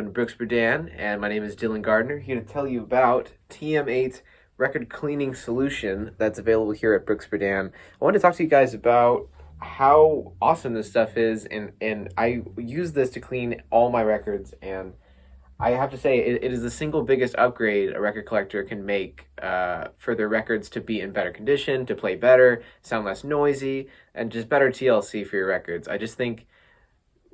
welcome to Brooks Berdan, and my name is Dylan Gardner, here to tell you about TM8 record cleaning solution that's available here at Brooks Berdan. I want to talk to you guys about how awesome this stuff is, and I use this to clean all my records, and I have to say it is the single biggest upgrade a record collector can make for their records to be in better condition, to play better, sound less noisy, and just better TLC for your records. I just think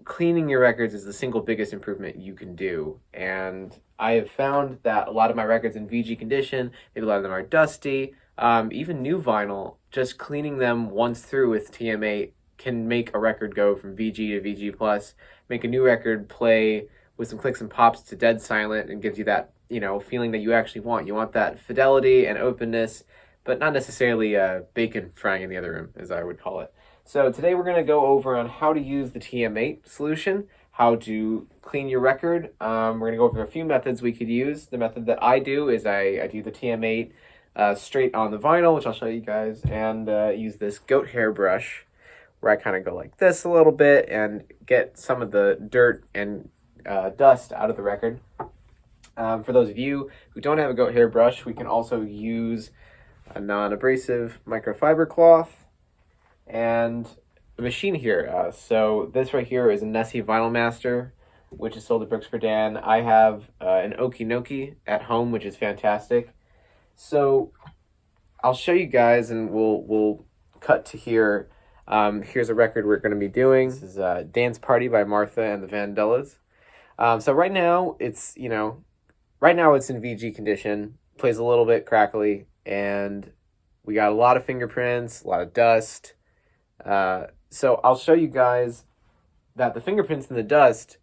cleaning your records is the single biggest improvement you can do. And I have found that a lot of my records in VG condition, maybe a lot of them are dusty, even new vinyl, just cleaning them once through with TM8 can make a record go from VG to VG plus, make a new record play with some clicks and pops to dead silent, and gives you that, feeling that you actually want. You want that fidelity and openness, but not necessarily bacon frying in the other room, as I would call it. So today we're going to go over on how to use the TM8 solution, how to clean your record. We're going to go over a few methods we could use. The method that I do is I do the TM8 straight on the vinyl, which I'll show you guys, and use this goat hair brush where I kind of go like this a little bit and get some of the dirt and dust out of the record. For those of you who don't have a goat hair brush, we can also use a non-abrasive microfiber cloth and the machine here. So this right here is a Nessie Vinyl Master, which is sold at Brooks Berdan. I have an Okinoki at home, which is fantastic. So I'll show you guys, and we'll cut to here. Here's a record we're going to be doing. This is Dance Party by Martha and the Vandellas. So right now it's in VG condition, plays a little bit crackly, and we got a lot of fingerprints, a lot of dust. So I'll show you guys that the fingerprints and the dust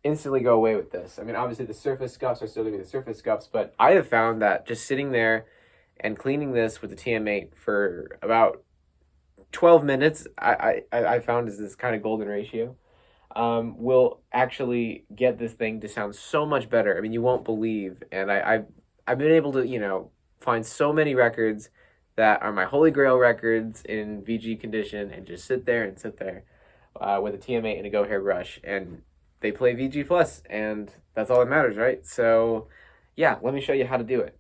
instantly go away with this. I mean, obviously the surface scuffs are still going to be the surface scuffs, but I have found that just sitting there and cleaning this with the TM8 for about 12 minutes, I found is this kind of golden ratio, will actually get this thing to sound so much better. I mean, you won't believe. And I've been able to, find so many records that are my holy grail records in VG condition and just sit there with a TM8 and a goat hair brush, and they play VG plus, and that's all that matters, right? So yeah, let me show you how to do it.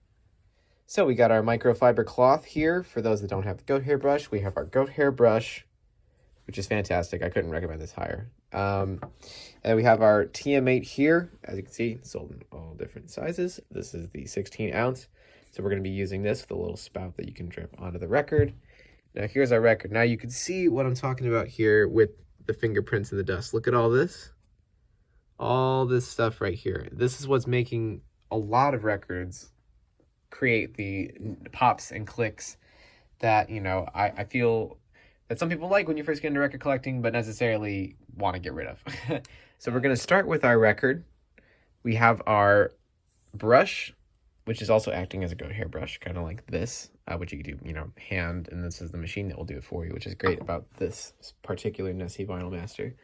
So we got our microfiber cloth here. For those that don't have the goat hair brush, we have our goat hair brush, which is fantastic. I couldn't recommend this higher. And we have our TM8 here. As you can see, it's sold in all different sizes. This is the 16 ounce. So we're going to be using this with a little spout that you can drip onto the record. Now here's our record. Now you can see what I'm talking about here with the fingerprints and the dust. Look at all this. All this stuff right here. This is what's making a lot of records create the pops and clicks that, I feel that some people like when you first get into record collecting, but necessarily want to get rid of. So we're going to start with our record. We have our brush, which is also acting as a goat hair brush, kind of like this, which you can do, hand, and this is the machine that will do it for you, which is great about this particular Nessie Vinyl Master.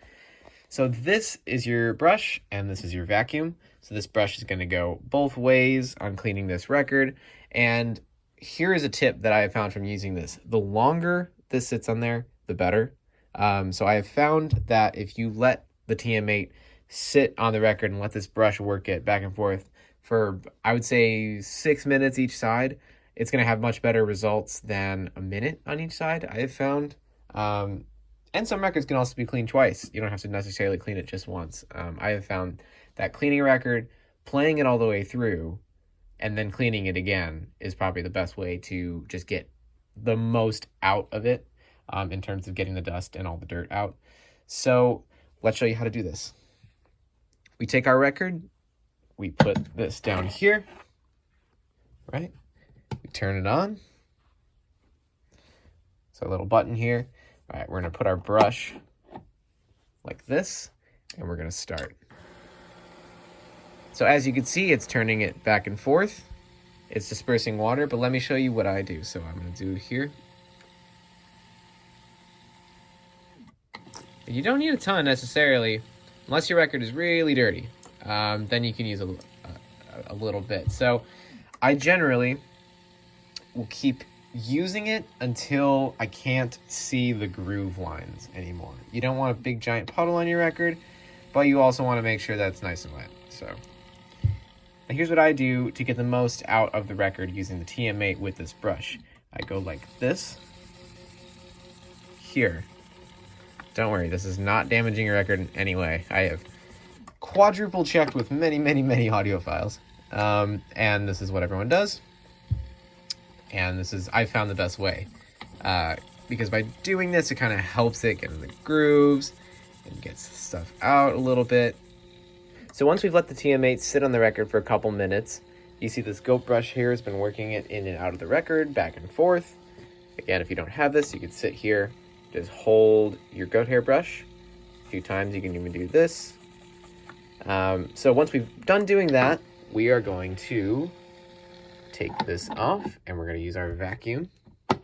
So this is your brush, and this is your vacuum. So this brush is going to go both ways on cleaning this record, and here is a tip that I have found from using this. The longer this sits on there, the better. So I have found that if you let the TM8 sit on the record and let this brush work it back and forth for, I would say, 6 minutes each side, it's going to have much better results than a minute on each side, I have found. And some records can also be cleaned twice. You don't have to necessarily clean it just once. I have found that cleaning a record, playing it all the way through, and then cleaning it again is probably the best way to just get the most out of it in terms of getting the dust and all the dirt out. So let's show you how to do this. We take our record, we put this down here, right? We turn it on. So a little button here. All right, we're going to put our brush like this, and we're going to start. So as you can see, it's turning it back and forth. It's dispersing water, but let me show you what I do. So I'm going to do it here. You don't need a ton necessarily, unless your record is really dirty. Then you can use a little bit. So I generally will keep using it until I can't see the groove lines anymore. You don't want a big giant puddle on your record, but you also want to make sure that it's nice and wet. So now here's what I do to get the most out of the record using the TM8 with this brush. I go like this. Here. Don't worry, this is not damaging your record in any way. I have quadruple checked with many, many, many audio files. And this is what everyone does. And this is, I found the best way. Because by doing this, it kind of helps it get in the grooves and gets stuff out a little bit. So once we've let the TM8 sit on the record for a couple minutes, you see this goat brush here has been working it in and out of the record, back and forth. Again, if you don't have this, you can sit here, just hold your goat hair brush. A few times you can even do this. So once we've done doing that, we are going to take this off and we're going to use our vacuum to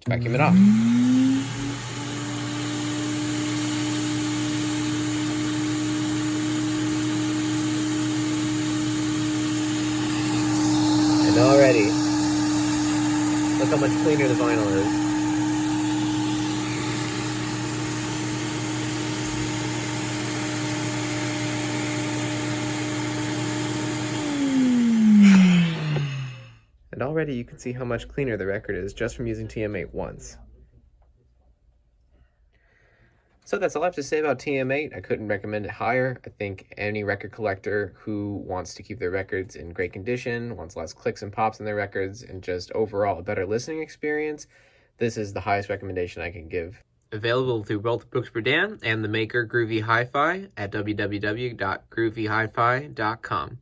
vacuum it off. And already, look how much cleaner the vinyl is. And already you can see how much cleaner the record is just from using TM8 once. So that's all I have to say about TM8. I couldn't recommend it higher. I think any record collector who wants to keep their records in great condition, wants less clicks and pops in their records, and just overall a better listening experience, this is the highest recommendation I can give. Available through both Brooks Berdan and the maker Groovy Hi-Fi at www.groovyhifi.com.